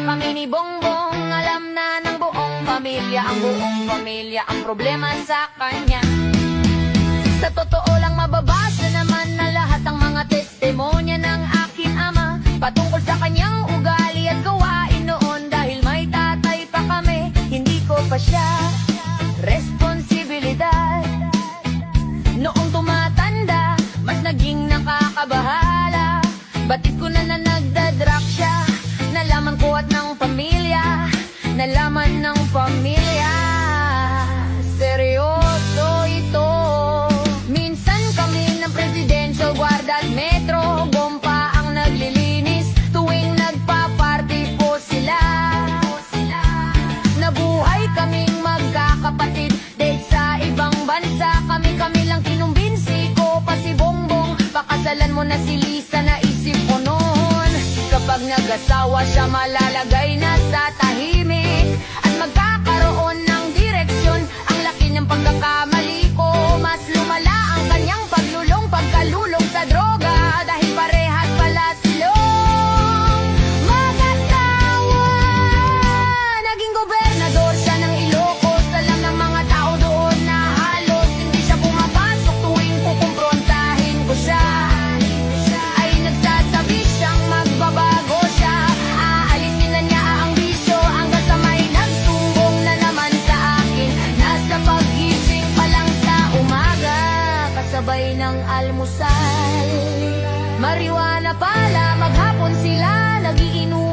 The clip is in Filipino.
kami ni Bongbong, alam na ng buong pamilya, ang problema sa kanya. Sa totoo lang mababasa naman na lahat ang mga testimonya ng aking ama patungkol sa kanyang ugali at gawain noon. Dahil may tatay pa kami, hindi ko pa siya responsibilidad. Noong tumatanda, mas naging nakakabahala. Batid ko na nagdadrak siya. Nalaman ko at ng pamilya, nalaman ng pamilya, seryoso ito. Minsan kami ng Presidential Guard at Metro Bompa ang naglilinis tuwing nagpa-party po sila. Nabuhay kaming magkakapatid de sa ibang bansa. Kami lang kinumbinsi ko pa si Bongbong, pakasalan mo na si Lisa, naisip ko noon. Kapag nag-asawa siya malalagay na sa tahimik at magkakaroon ng direksyon. Ang laki niyang pagkakamali ko, mas lumala ang kanyang paglulong, pagkalulong sa droga. Dahil parehas pala silong magkatawa. Naging gobernador siya ng Ilocos. Alam ng mga tao doon na halos hindi siya pumapasok tuwing kukumprontahin ko siya. Ay nagsasabi siyang magbabago siya, aalisin na niya ang bisyo, hanggang sa may nagsumbong na naman sa akin. Nasa paggising pa lang sa umaga, kasabay ng almusal, marijuana pala, maghapon sila nagiinom.